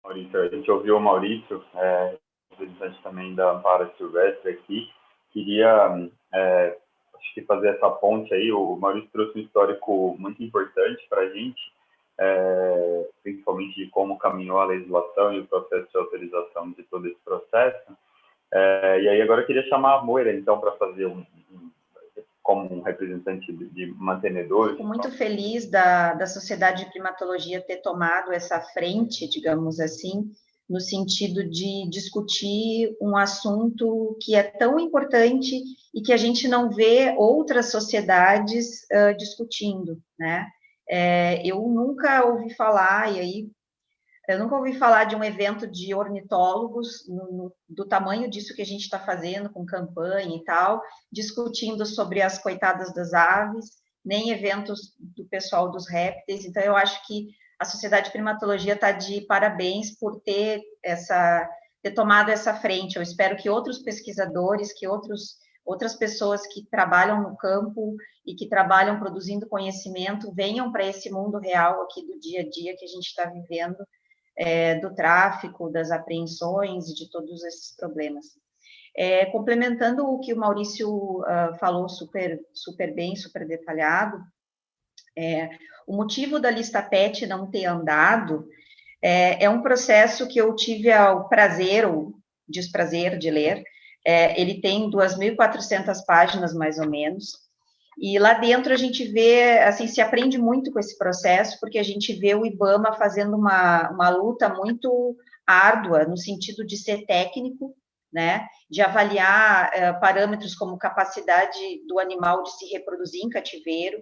Maurício. A gente ouviu o Maurício, representante também da Amparo Silvestre aqui. Queria, acho que fazer essa ponte aí. O Maurício trouxe um histórico muito importante para a gente, principalmente de como caminhou a legislação e o processo de autorização de todo esse processo. E aí agora eu queria chamar a Moira, então, para fazer como um representante de mantenedores. Fico muito feliz da Sociedade de Primatologia ter tomado essa frente, digamos assim, no sentido de discutir um assunto que é tão importante e que a gente não vê outras sociedades discutindo, né? Eu nunca ouvi falar, eu nunca ouvi falar de um evento de ornitólogos do tamanho disso que a gente está fazendo, com campanha e tal, discutindo sobre as coitadas das aves, nem eventos do pessoal dos répteis. Então, eu acho que a Sociedade de Primatologia está de parabéns por ter tomado essa frente. Eu espero que outros pesquisadores, que outras pessoas que trabalham no campo e que trabalham produzindo conhecimento venham para esse mundo real aqui do dia a dia que a gente está vivendo, do tráfico, das apreensões e de todos esses problemas. Complementando o que o Maurício falou super bem, super detalhado, o motivo da lista PET não ter andado é um processo que eu tive o prazer ou desprazer de ler. Ele tem 2.400 páginas, mais ou menos, e lá dentro a gente vê, assim, se aprende muito com esse processo, porque a gente vê o IBAMA fazendo uma luta muito árdua, no sentido de ser técnico, né, de avaliar parâmetros como capacidade do animal de se reproduzir em cativeiro,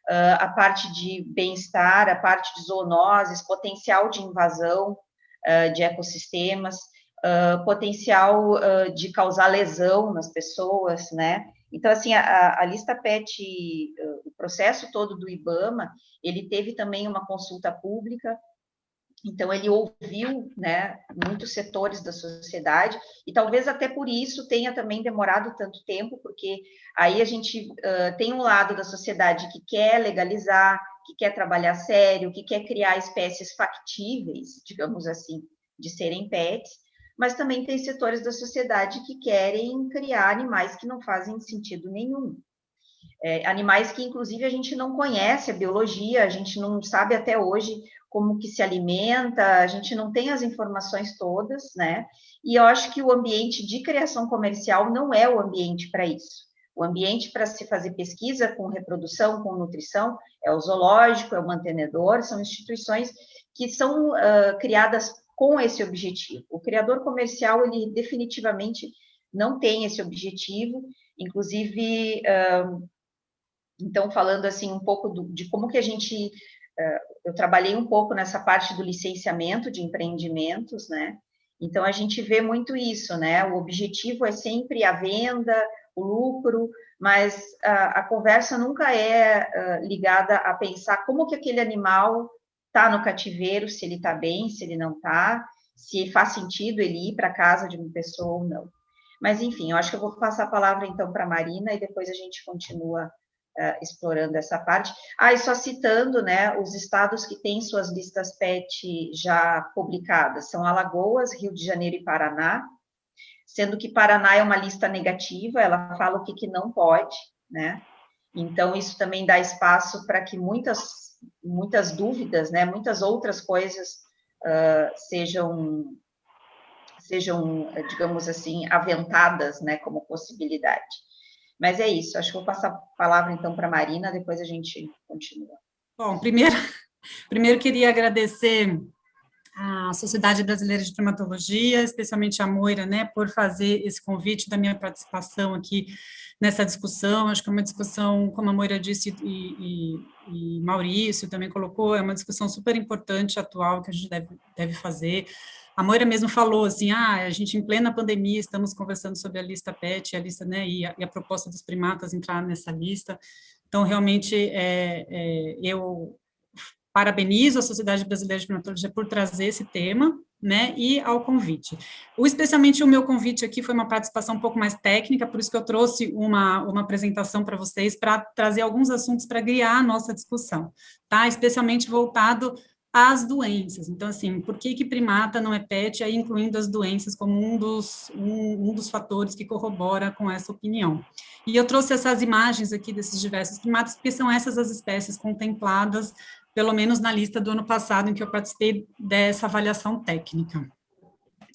a parte de bem-estar, a parte de zoonoses, potencial de invasão de ecossistemas, potencial de causar lesão nas pessoas, né? Então, assim, a lista PET, o processo todo do IBAMA, ele teve também uma consulta pública, então ele ouviu, né, muitos setores da sociedade, e talvez até por isso tenha também demorado tanto tempo, porque aí a gente tem um lado da sociedade que quer legalizar, que quer trabalhar sério, que quer criar espécies factíveis, digamos assim, de serem pets, mas também tem setores da sociedade que querem criar animais que não fazem sentido nenhum. Animais que, inclusive, a gente não conhece a biologia, a gente não sabe até hoje como que se alimenta, a gente não tem as informações todas, né? E eu acho que o ambiente de criação comercial não é o ambiente para isso. O ambiente para se fazer pesquisa com reprodução, com nutrição, é o zoológico, é o mantenedor, são instituições que são criadas com esse objetivo. O criador comercial, ele definitivamente não tem esse objetivo, inclusive, então, falando assim um pouco de como que a gente, eu trabalhei um pouco nessa parte do licenciamento de empreendimentos, né? Então, a gente vê muito isso, né? O objetivo é sempre a venda, o lucro, mas a conversa nunca é ligada a pensar como que aquele animal está no cativeiro, se ele está bem, se ele não está, se faz sentido ele ir para a casa de uma pessoa ou não. Mas, enfim, eu acho que eu vou passar a palavra, então, para a Marina, e depois a gente continua explorando essa parte. E só citando, né, os estados que têm suas listas PET já publicadas, são Alagoas, Rio de Janeiro e Paraná, sendo que Paraná é uma lista negativa, ela fala o que não pode, né? Então, isso também dá espaço para que muitas dúvidas, né, muitas outras coisas sejam, digamos assim, aventadas, né, como possibilidade. Mas é isso, acho que vou passar a palavra, então, para a Marina, depois a gente continua. Bom, primeiro queria agradecer à Sociedade Brasileira de Primatologia, especialmente a Moira, né, por fazer esse convite da minha participação aqui nessa discussão. Acho que é uma discussão, como a Moira disse e Maurício também colocou, é uma discussão super importante, atual, que a gente deve fazer. A Moira mesmo falou assim, a gente em plena pandemia estamos conversando sobre a lista PET, a lista, né, e a proposta dos primatas entrar nessa lista. Então, realmente, eu parabenizo a Sociedade Brasileira de Primatologia por trazer esse tema, né, e ao convite. Especialmente o meu convite aqui foi uma participação um pouco mais técnica, por isso que eu trouxe uma apresentação para vocês, para trazer alguns assuntos para guiar a nossa discussão, tá? Especialmente voltado as doenças. Então, assim, por que primata não é PET, aí incluindo as doenças como um dos fatores que corrobora com essa opinião. E eu trouxe essas imagens aqui desses diversos primatas, porque são essas as espécies contempladas, pelo menos na lista do ano passado, em que eu participei dessa avaliação técnica.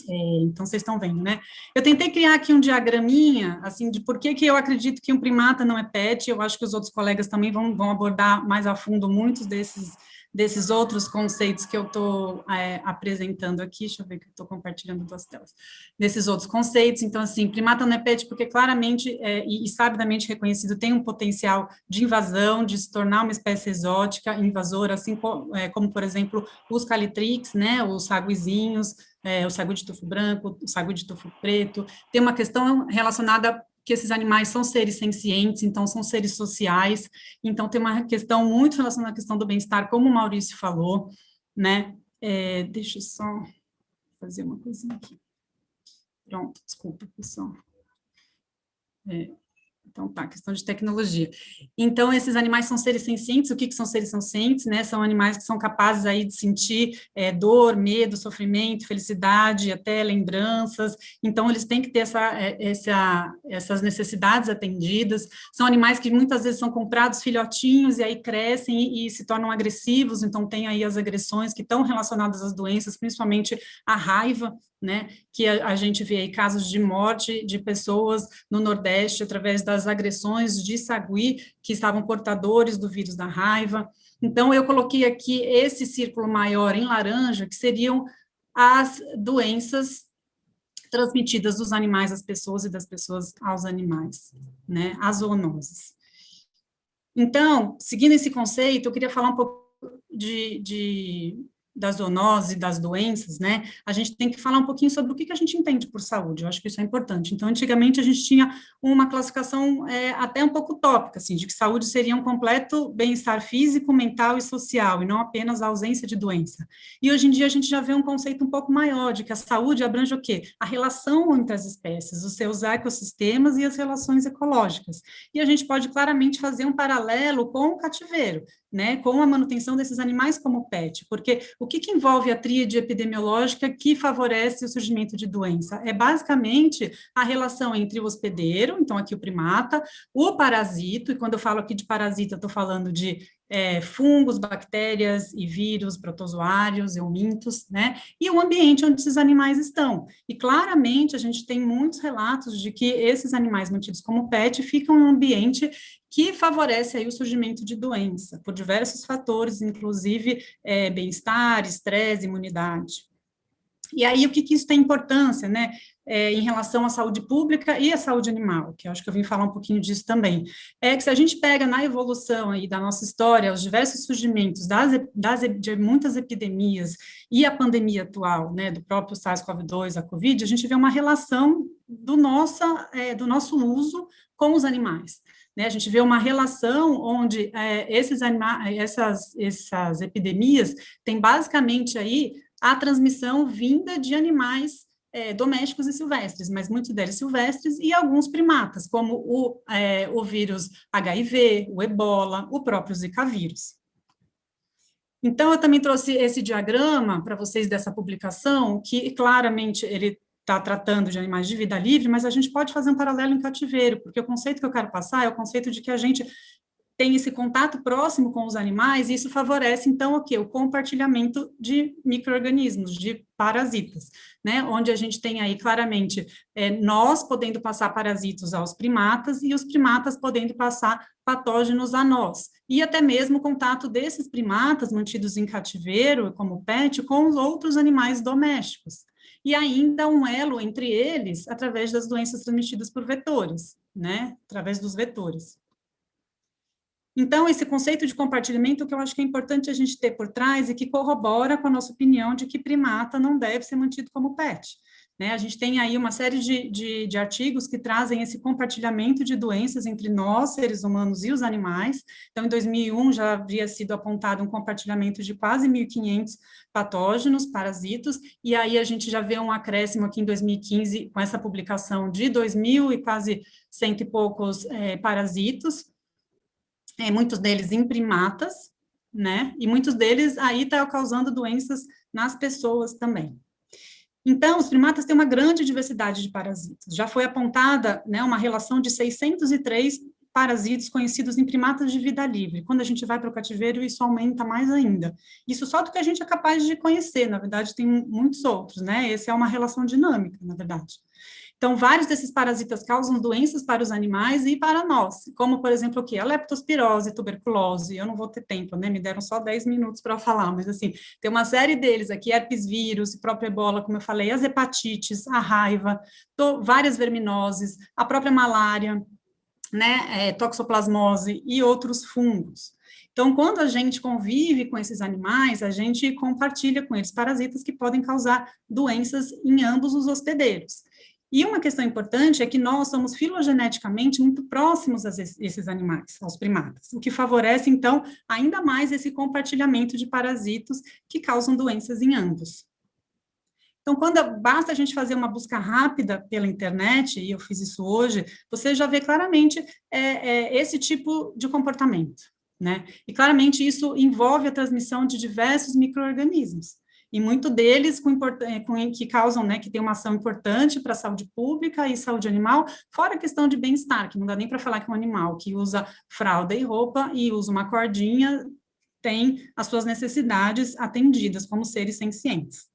Então, vocês estão vendo, né? Eu tentei criar aqui um diagraminha, assim, de por que eu acredito que um primata não é PET. Eu acho que os outros colegas também vão abordar mais a fundo muitos desses outros conceitos que eu estou apresentando aqui. Deixa eu ver que eu estou compartilhando duas telas. Desses outros conceitos. Então, assim, primata não é PET porque claramente e sabidamente reconhecido tem um potencial de invasão, de se tornar uma espécie exótica, invasora, assim como por exemplo, os calitrix, né, os saguizinhos, o sagu de tufo branco, o sagu de tufo preto. Tem uma questão relacionada que esses animais são seres sencientes, então são seres sociais, então tem uma questão muito relacionada à questão do bem-estar, como o Maurício falou, né? Deixa eu só fazer uma coisinha aqui. Pronto, desculpa, pessoal. Então, tá, questão de tecnologia. Então, esses animais são seres sencientes. O que são seres sencientes, né? São animais que são capazes aí de sentir dor, medo, sofrimento, felicidade, até lembranças. Então, eles têm que ter essas necessidades atendidas. São animais que muitas vezes são comprados filhotinhos e aí crescem e se tornam agressivos. Então, tem aí as agressões que estão relacionadas às doenças, principalmente a raiva, né, que a gente vê aí casos de morte de pessoas no Nordeste através das agressões de sagui que estavam portadores do vírus da raiva. Então, eu coloquei aqui esse círculo maior em laranja, que seriam as doenças transmitidas dos animais às pessoas e das pessoas aos animais, né, as zoonoses. Então, seguindo esse conceito, eu queria falar um pouco das zoonoses, das doenças, né, a gente tem que falar um pouquinho sobre o que a gente entende por saúde, eu acho que isso é importante. Então, antigamente, a gente tinha uma classificação até um pouco utópica, assim, de que saúde seria um completo bem-estar físico, mental e social, e não apenas a ausência de doença. E hoje em dia, a gente já vê um conceito um pouco maior, de que a saúde abrange o quê? A relação entre as espécies, os seus ecossistemas e as relações ecológicas. E a gente pode claramente fazer um paralelo com o cativeiro, né, com a manutenção desses animais como PET, porque o que envolve a tríade epidemiológica que favorece o surgimento de doença? É basicamente a relação entre o hospedeiro, então aqui o primata, o parasito, e quando eu falo aqui de parasita, eu estou falando de fungos, bactérias e vírus, protozoários, eumintos, né, e o ambiente onde esses animais estão. E claramente a gente tem muitos relatos de que esses animais mantidos como PET ficam em um ambiente que favorece aí o surgimento de doença, por diversos fatores, inclusive bem-estar, estresse, imunidade. E aí, o que isso tem importância, né, em relação à saúde pública e à saúde animal, que eu acho que eu vim falar um pouquinho disso também, é que se a gente pega na evolução aí da nossa história, os diversos surgimentos de muitas epidemias e a pandemia atual, né, do próprio SARS-CoV-2, a Covid, a gente vê uma relação do nosso uso com os animais. Né, a gente vê uma relação onde essas epidemias têm basicamente aí a transmissão vinda de animais domésticos e silvestres, mas muitos deles silvestres, e alguns primatas, como o vírus HIV, o ebola, o próprio Zika vírus. Então, eu também trouxe esse diagrama para vocês dessa publicação, que claramente ele está tratando de animais de vida livre, mas a gente pode fazer um paralelo em cativeiro, porque o conceito que eu quero passar é o conceito de que a gente tem esse contato próximo com os animais, e isso favorece, então, o quê? O compartilhamento de micro-organismos, de parasitas, né? Onde a gente tem aí, claramente, nós podendo passar parasitos aos primatas, e os primatas podendo passar patógenos a nós. E até mesmo o contato desses primatas mantidos em cativeiro, como PET, com os outros animais domésticos. E ainda um elo entre eles, através das doenças transmitidas por vetores, né? Através dos vetores. Então, esse conceito de compartilhamento, que eu acho que é importante a gente ter por trás e que corrobora com a nossa opinião de que primata não deve ser mantido como PET. Né? A gente tem aí uma série de artigos que trazem esse compartilhamento de doenças entre nós, seres humanos, e os animais. Então, em 2001, já havia sido apontado um compartilhamento de quase 1.500 patógenos, parasitos, e aí a gente já vê um acréscimo aqui em 2015, com essa publicação de 2.000 e quase 100 e poucos parasitos, muitos deles em primatas, né? E muitos deles aí estão causando doenças nas pessoas também. Então, os primatas têm uma grande diversidade de parasitas. Já foi apontada, né, uma relação de 603 parasitas conhecidos em primatas de vida livre. Quando a gente vai para o cativeiro, isso aumenta mais ainda. Isso só do que a gente é capaz de conhecer, na verdade, tem muitos outros, né? Essa é uma relação dinâmica, na verdade. Então, vários desses parasitas causam doenças para os animais e para nós, como, por exemplo, o quê? A leptospirose, tuberculose. Eu não vou ter tempo, né? Me deram só 10 minutos para falar, mas, assim, tem uma série deles aqui, herpes vírus, própria ebola, como eu falei, as hepatites, a raiva, várias verminoses, a própria malária, né? Toxoplasmose e outros fungos. Então, quando a gente convive com esses animais, a gente compartilha com eles parasitas que podem causar doenças em ambos os hospedeiros. E uma questão importante é que nós somos filogeneticamente muito próximos a esses animais, aos primatas, o que favorece, então, ainda mais esse compartilhamento de parasitos que causam doenças em ambos. Então, basta a gente fazer uma busca rápida pela internet, e eu fiz isso hoje, você já vê claramente esse tipo de comportamento, né? E claramente isso envolve a transmissão de diversos micro-organismos. E muito deles que causam, né, que tem uma ação importante para a saúde pública e saúde animal, fora a questão de bem-estar, que não dá nem para falar que um animal que usa fralda e roupa e usa uma cordinha tem as suas necessidades atendidas como seres sencientes.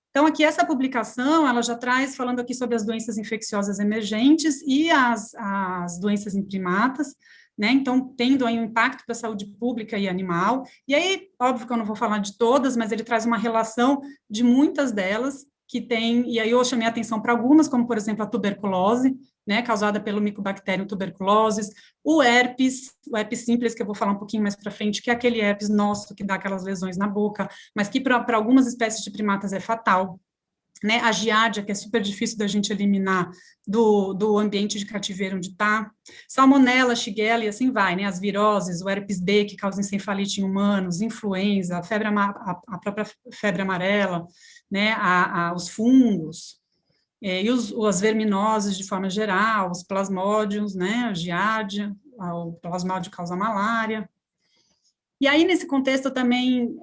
Então, aqui essa publicação, ela já traz, falando aqui sobre as doenças infecciosas emergentes e as doenças em primatas, né, então, tendo aí um impacto para a saúde pública e animal, e aí, óbvio que eu não vou falar de todas, mas ele traz uma relação de muitas delas, que tem, e aí eu chamei a atenção para algumas, como, por exemplo, a tuberculose, né, causada pelo Mycobacterium tuberculosis, o herpes simples, que eu vou falar um pouquinho mais para frente, que é aquele herpes nosso, que dá aquelas lesões na boca, mas que para algumas espécies de primatas é fatal, né, a giardia, que é super difícil da gente eliminar do ambiente de cativeiro onde está, salmonella, shigella e assim vai, né, as viroses, o herpes B, que causa encefalite em humanos, influenza, a própria febre amarela, né, os fungos, e as verminoses de forma geral, os plasmódios, né, a giardia, o plasmódio causa malária. E aí, nesse contexto, eu também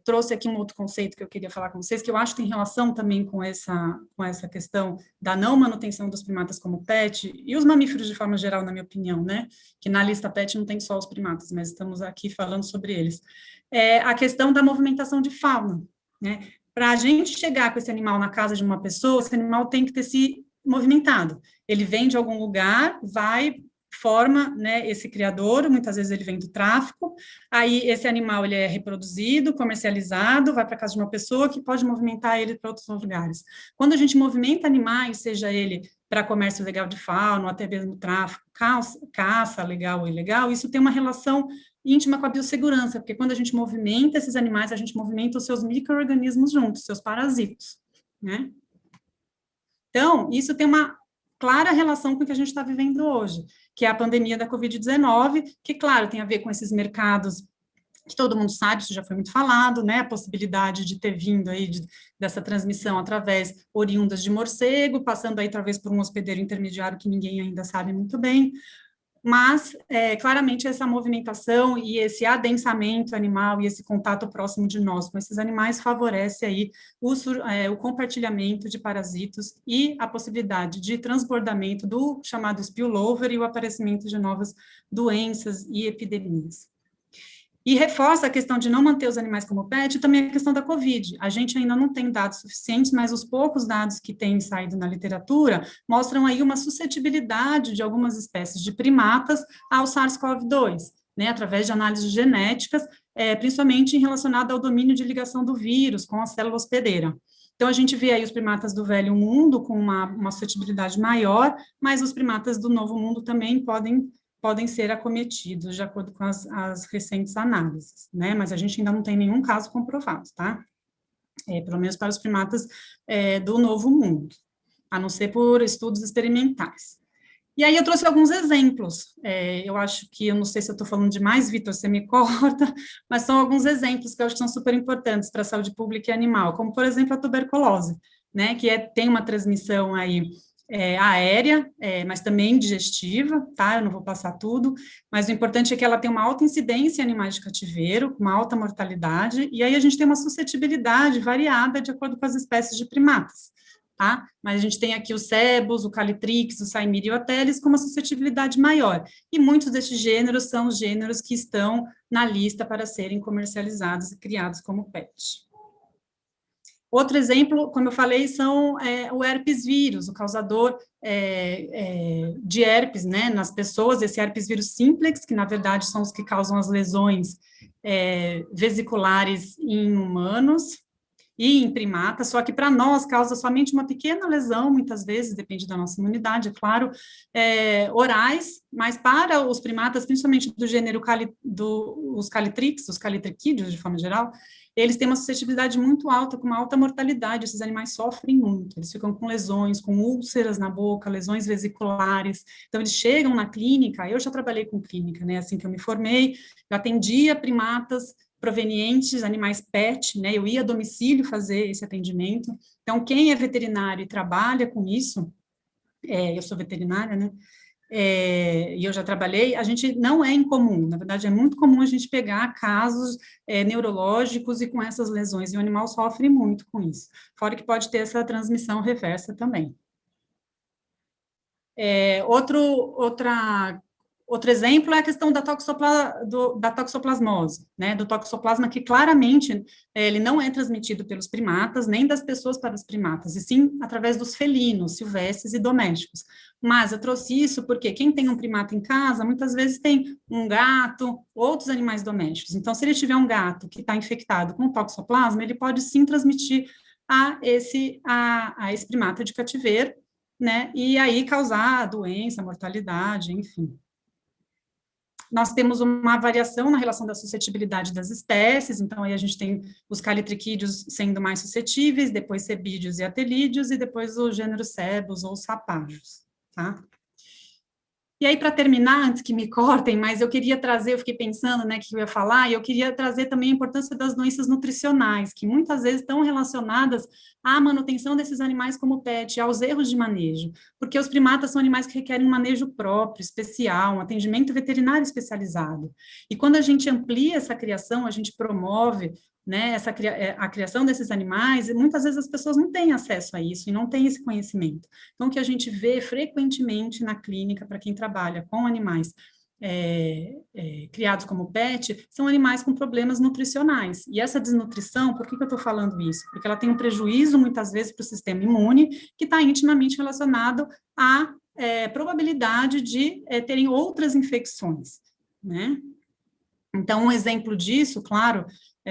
trouxe aqui um outro conceito que eu queria falar com vocês, que eu acho que tem relação também com essa questão da não manutenção dos primatas como PET, e os mamíferos de forma geral, na minha opinião, né, que na lista PET não tem só os primatas, mas estamos aqui falando sobre eles. A questão da movimentação de fauna, né, para a gente chegar com esse animal na casa de uma pessoa, esse animal tem que ter se movimentado. Ele vem de algum lugar, forma, né, esse criador, muitas vezes ele vem do tráfico, aí esse animal ele é reproduzido, comercializado, vai para casa de uma pessoa que pode movimentar ele para outros lugares. Quando a gente movimenta animais, seja ele para comércio legal de fauna, ou até mesmo tráfico, caça legal ou ilegal, isso tem uma relação íntima com a biossegurança, porque quando a gente movimenta esses animais, a gente movimenta os seus micro-organismos juntos, seus parasitos, né? Então, isso tem uma clara relação com o que a gente está vivendo hoje, que é a pandemia da Covid-19, que, claro, tem a ver com esses mercados que todo mundo sabe, isso já foi muito falado, né, a possibilidade de ter vindo aí dessa transmissão através oriundas de morcego, passando aí talvez por um hospedeiro intermediário que ninguém ainda sabe muito bem, mas, claramente, essa movimentação e esse adensamento animal e esse contato próximo de nós com esses animais favorece aí o compartilhamento de parasitos e a possibilidade de transbordamento do chamado spillover e o aparecimento de novas doenças e epidemias. E reforça a questão de não manter os animais como pet e também a questão da Covid. A gente ainda não tem dados suficientes, mas os poucos dados que têm saído na literatura mostram aí uma suscetibilidade de algumas espécies de primatas ao SARS-CoV-2, né, através de análises genéticas, principalmente relacionada ao domínio de ligação do vírus com a célula hospedeira. Então, a gente vê aí os primatas do Velho Mundo com uma suscetibilidade maior, mas os primatas do Novo Mundo também podem ser acometidos, de acordo com as recentes análises, né, mas a gente ainda não tem nenhum caso comprovado, tá? Pelo menos para os primatas do Novo Mundo, a não ser por estudos experimentais. E aí eu trouxe alguns exemplos, eu acho que, eu não sei se eu estou falando demais, Vitor, você me corta, mas são alguns exemplos que eu acho que são super importantes para a saúde pública e animal, como, por exemplo, a tuberculose, né, que tem uma transmissão aí aérea, mas também digestiva, tá? Eu não vou passar tudo, mas o importante é que ela tem uma alta incidência em animais de cativeiro, uma alta mortalidade, e aí a gente tem uma suscetibilidade variada de acordo com as espécies de primatas, tá? Mas a gente tem aqui os cebos, o calitrix, o saimiri e o ateles com uma suscetibilidade maior, e muitos desses gêneros são os gêneros que estão na lista para serem comercializados e criados como pet. Outro exemplo, como eu falei, são o herpes vírus, o causador de herpes, né, nas pessoas, esse herpes vírus simplex, que na verdade são os que causam as lesões vesiculares em humanos e em primatas, só que para nós causa somente uma pequena lesão, muitas vezes, depende da nossa imunidade, é claro, orais, mas para os primatas, principalmente do gênero os calitrix, os calitriquídeos, de forma geral, eles têm uma suscetibilidade muito alta, com uma alta mortalidade, esses animais sofrem muito, eles ficam com lesões, com úlceras na boca, lesões vesiculares, então eles chegam na clínica, eu já trabalhei com clínica, né, assim que eu me formei, eu atendia primatas provenientes, animais PET, né, eu ia a domicílio fazer esse atendimento, então quem é veterinário e trabalha com isso, eu sou veterinária, né, e eu já trabalhei, a gente não é incomum, na verdade é muito comum a gente pegar casos neurológicos e com essas lesões, e o animal sofre muito com isso, fora que pode ter essa transmissão reversa também. Outro exemplo é a questão da toxoplasmose, né, do toxoplasma que claramente ele não é transmitido pelos primatas, nem das pessoas para os primatas, e sim através dos felinos, silvestres e domésticos. Mas eu trouxe isso porque quem tem um primata em casa, muitas vezes tem um gato, outros animais domésticos. Então, se ele tiver um gato que está infectado com toxoplasma, ele pode sim transmitir a esse primata de cativeiro, né, e aí causar doença, mortalidade, enfim. Nós temos uma variação na relação da suscetibilidade das espécies, então aí a gente tem os calitriquídeos sendo mais suscetíveis, depois sebídeos e atelídeos, e depois o gênero cebos ou sapágios, tá? E aí, para terminar, antes que me cortem, mas eu queria trazer, eu fiquei pensando, né, que eu ia falar, e eu queria trazer também a importância das doenças nutricionais, que muitas vezes estão relacionadas à manutenção desses animais como pet, aos erros de manejo, porque os primatas são animais que requerem um manejo próprio, especial, um atendimento veterinário especializado. E quando a gente amplia essa criação, a gente promove, né, a criação desses animais, muitas vezes as pessoas não têm acesso a isso e não têm esse conhecimento. Então, o que a gente vê frequentemente na clínica, para quem trabalha com animais criados como pet, são animais com problemas nutricionais. E essa desnutrição, por que eu estou falando isso? Porque ela tem um prejuízo, muitas vezes, para o sistema imune, que está intimamente relacionado à probabilidade de terem outras infecções, né? Então, um exemplo disso, claro,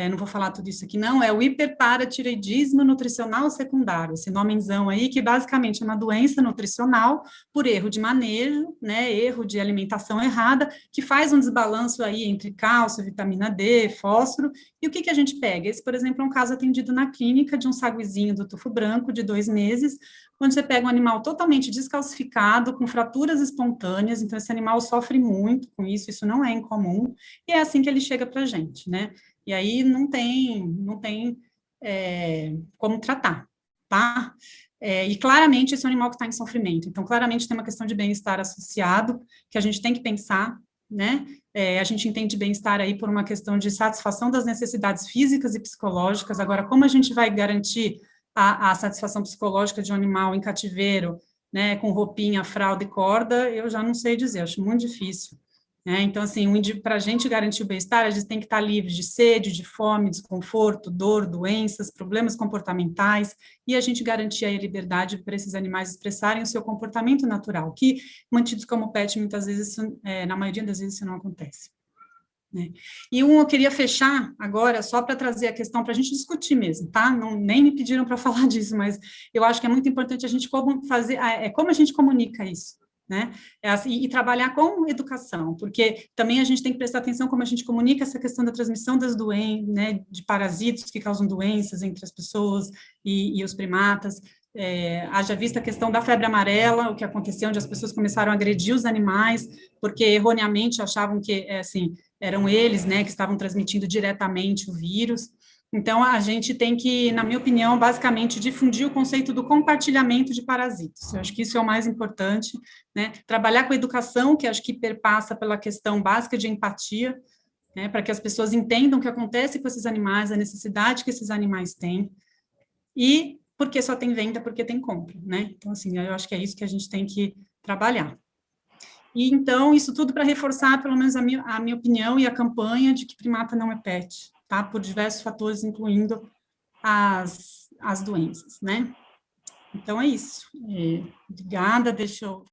não vou falar tudo isso aqui não, é o hiperparatireoidismo nutricional secundário, esse nomenzão aí, que basicamente é uma doença nutricional por erro de manejo, né, erro de alimentação errada, que faz um desbalanço aí entre cálcio, vitamina D, fósforo, e o que a gente pega? Esse, por exemplo, é um caso atendido na clínica de um saguizinho do tufo branco de 2 meses, onde você pega um animal totalmente descalcificado, com fraturas espontâneas, então esse animal sofre muito com isso, isso não é incomum, e é assim que ele chega para a gente, né? E aí não tem como tratar, tá? E claramente esse é um animal que está em sofrimento, então claramente tem uma questão de bem-estar associado, que a gente tem que pensar, né? A gente entende bem-estar aí por uma questão de satisfação das necessidades físicas e psicológicas, agora como a gente vai garantir a satisfação psicológica de um animal em cativeiro, né, com roupinha, fralda e corda, eu já não sei dizer, acho muito difícil. Então, assim, para a gente garantir o bem-estar, a gente tem que estar livre de sede, de fome, desconforto, dor, doenças, problemas comportamentais, e a gente garantir aí a liberdade para esses animais expressarem o seu comportamento natural, que, mantidos como pet, muitas vezes, na maioria das vezes, isso não acontece. Né? E eu queria fechar agora, só para trazer a questão, para a gente discutir mesmo, tá? Nem me pediram para falar disso, mas eu acho que é muito importante a gente fazer, como a gente comunica isso. Né? E trabalhar com educação, porque também a gente tem que prestar atenção como a gente comunica essa questão da transmissão das doenças, né, de parasitos que causam doenças entre as pessoas e os primatas. Haja vista a questão da febre amarela, o que aconteceu, onde as pessoas começaram a agredir os animais, porque erroneamente achavam que, assim, eram eles, né, que estavam transmitindo diretamente o vírus. Então, a gente tem que, na minha opinião, basicamente difundir o conceito do compartilhamento de parasitos. Eu acho que isso é o mais importante, né? Trabalhar com a educação, que acho que perpassa pela questão básica de empatia, né? Para que as pessoas entendam o que acontece com esses animais, a necessidade que esses animais têm, e porque só tem venda, porque tem compra, né? Então, assim, eu acho que é isso que a gente tem que trabalhar. E, então, isso tudo para reforçar, pelo menos, a minha opinião e a campanha de que primata não é pet, tá? Por diversos fatores, incluindo as doenças, né? Então, é isso. Obrigada, deixa eu